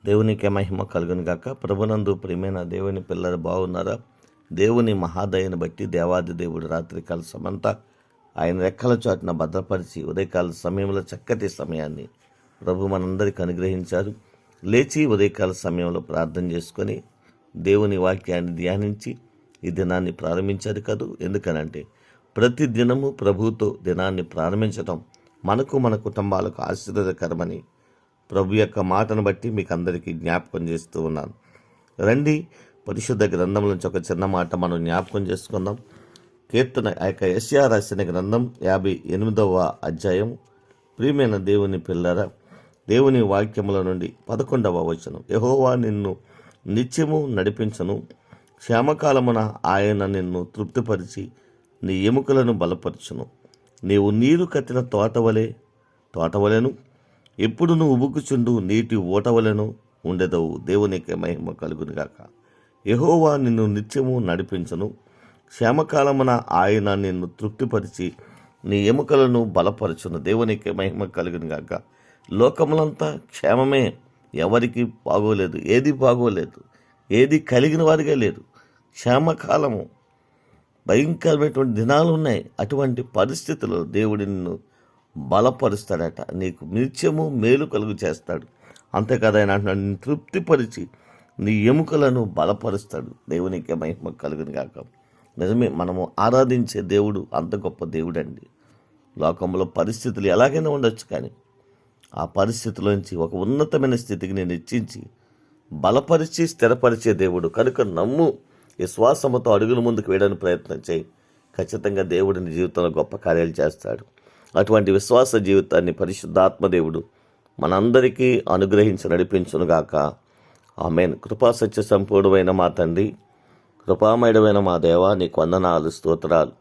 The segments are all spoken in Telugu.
దేవునికే మహిమ కలుగును గాక. ప్రభునందు ప్రియమైన దేవుని పిల్లలు బాగున్నారా? దేవుని మహాదయను బట్టి దేవాది దేవుడు రాత్రికాల సమంతా ఆయన రెక్కల చాటున భద్రపరిచి ఉదయకాల సమయంలో చక్కటి సమయాన్ని ప్రభు మనందరికీ అనుగ్రహించారు. లేచి ఉదయకాల సమయంలో ప్రార్థన చేసుకొని దేవుని వాక్యాన్ని ధ్యానించి ఈ దినాన్ని ప్రారంభించారు కదూ. ఎందుకనంటే ప్రతి దినము ప్రభువుతో దినాన్ని ప్రారంభించడం మనకు మన కుటుంబాలకు ఆశీర్వాదకరమని ప్రభు యొక్క మాటను బట్టి మీకు అందరికీ జ్ఞాపకం చేస్తూ ఉన్నాను. రండి, పరిశుద్ధ గ్రంథం నుంచి ఒక చిన్న మాట మనం జ్ఞాపకం చేసుకుందాం. కీర్తన యెషయా రాసిన గ్రంథం 58వ అధ్యాయం. ప్రియమైన దేవుని పిల్లరా, దేవుని వాక్యముల నుండి 11వ వచనం. యెహోవా నిన్ను నిత్యము నడిపించను, క్షేమకాలమున ఆయన నిన్ను తృప్తిపరిచి నీ ఎముకలను బలపరచును. నీవు నీరు కట్టిన తోటవలెను ఎప్పుడు నువ్వు ఉబుకుచుండు నీటి ఓటవలెను ఉండెదవు. దేవునికి మహిమ కలుగునుగాక. యెహోవా నిన్ను నిత్యము నడిపించను, క్షేమకాలమున ఆయన నిన్ను తృప్తిపరిచి నీ ఎముకలను బలపరచును. దేవునికి మహిమ కలుగునుగాక. లోకములంతా క్షేమమే, ఎవరికి బాగోలేదు, ఏది బాగోలేదు, ఏది కలిగిన వారిగా లేదు. క్షేమకాలము, భయంకరమైనటువంటి దినాలు ఉన్నాయి. అటువంటి పరిస్థితుల్లో దేవుడి నిన్ను బలపరుస్తాడట, నీకు నిత్యము మేలు కలుగు చేస్తాడు. అంతేకాదు ఆయన అంటున్నాడు, నిన్ను తృప్తిపరిచి నీ ఎముకలను బలపరుస్తాడు. దేవునికి మహిమ కలుగును గాక. నిజమే, మనము ఆరాధించే దేవుడు అంత గొప్ప దేవుడు అండి. లోకంలో పరిస్థితులు ఎలాగైనా ఉండొచ్చు, కానీ ఆ పరిస్థితుల్లోంచి ఒక ఉన్నతమైన స్థితికి నేను హెచ్చించి బలపరిచి స్థిరపరిచే దేవుడు కనుక నమ్ము. విశ్వాసముతో అడుగుల ముందుకు వేయడానికి ప్రయత్నం చేయి. ఖచ్చితంగా దేవుడు నీ జీవితంలో గొప్ప కార్యాలు చేస్తాడు. అటువంటి విశ్వాస జీవితాన్ని పరిశుద్ధాత్మ దేవుడు మనందరికీ అనుగ్రహించి నడిపించునుగాక. ఆమేన్. కృపా సత్య సంపూర్ణమైన మా తండ్రి, కృపామయుడమైన మా దేవ, నీకు వందనాలు, స్తోత్రాలు.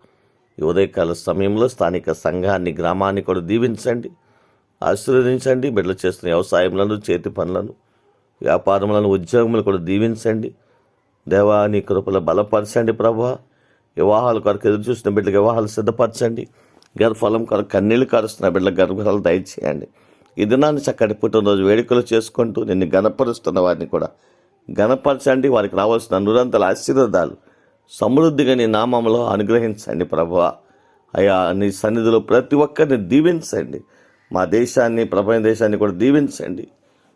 ఈ ఉదయకాల సమయంలో స్థానిక సంఘాన్ని, గ్రామాన్ని కూడా దీవించండి, ఆశీర్వదించండి. బిడ్డలు చేస్తున్న వ్యవసాయములను, చేతి పనులను, వ్యాపారములను, ఉద్యోగములు కూడా దీవించండి. దేవా, నీ కృపలో బలపరచండి. ప్రభువా, వివాహాల కొరకు ఎదురు చూసిన బిడ్డలకు వివాహాలు సిద్ధపరచండి. గర్భఫలం కొరకు కన్నీళ్లు కారుస్తున్న బిడ్డలకు గర్భఫలం దయచేయండి. ఈ దినాన్ని చక్కటి పుట్టినరోజు వేడుకలు చేసుకుంటూ నిన్ను గణపరుస్తున్న వారిని కూడా గణపరచండి. వారికి రావాల్సిన నిరంతర ఆశీర్వాదాలు సమృద్ధిగా నీ నామంలో అనుగ్రహించండి. ప్రభువా, అయా నీ సన్నిధిలో ప్రతి ఒక్కరిని దీవించండి. మా దేశాన్ని, ప్రపంచ దేశాన్ని కూడా దీవించండి.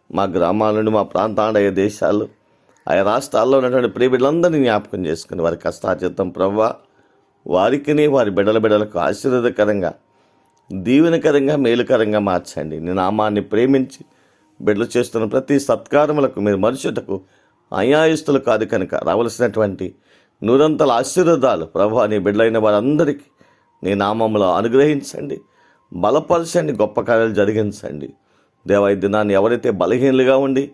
మా గ్రామాల నుండి మా ప్రాంతాలయ దేశాలు, ఆయా రాష్ట్రాల్లో ఉన్నటువంటి ప్రియ బిడ్డలందరినీ జ్ఞాపకం చేసుకుని వారి కష్టార్జితం ప్రభువా వారికిని వారి బిడ్డలకు ఆశీర్వాదకరంగా, దీవెనకరంగా, మేలుకరంగా మార్చండి. నీ నామాన్ని ప్రేమించి బిడ్డలు చేస్తున్న ప్రతి సత్కారములకు మీరు మనుషులకు అన్యాయస్తులు కాదు కనుక రావలసినటువంటి నూరంతల ఆశీర్వాదాలు ప్రభువా నీ బిడ్డలైన వారందరికీ నీ నామంలో అనుగ్రహించండి, బలపరచండి, గొప్ప కార్యాలు జరిగించండి. దేవా, ఈ దినాన్ని ఎవరైతే బలహీనులుగా ఉండి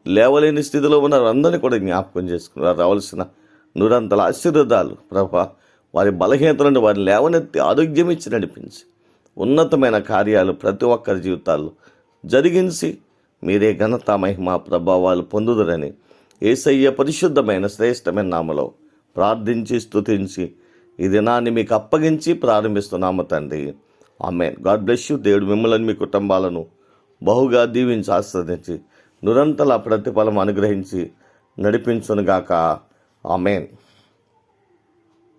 లేవలేని స్థితిలో ఉన్నారో అందరినీ కూడా జ్ఞాపకం చేసుకున్నారు. రావాల్సిన నూరంతల ఆశీర్వాదాలు ప్రభువా వారి బలహీనతలను వారిని లేవనెత్తి ఆరోగ్యం ఇచ్చి నడిపించి ఉన్నతమైన కార్యాలు ప్రతి ఒక్కరి జీవితాల్లో జరిగించి మీరే ఘనత, మహిమ, ప్రభావాలు పొందుదరని యేసయ్య పరిశుద్ధమైన శ్రేష్టమైన నామలో ప్రార్థించి స్తుతించి ఈ దినాన్ని మీకు అప్పగించి ప్రారంభిస్తున్నాము తండ్రి. ఆమేన్. God bless you. దేవుడు మిమ్మల్ని, మీ కుటుంబాలను బహుగా దీవించి ఆస్వాదించి నిరంతర ప్రతిఫలం అనుగ్రహించి నడిపించునుగాక. ఆమేన్.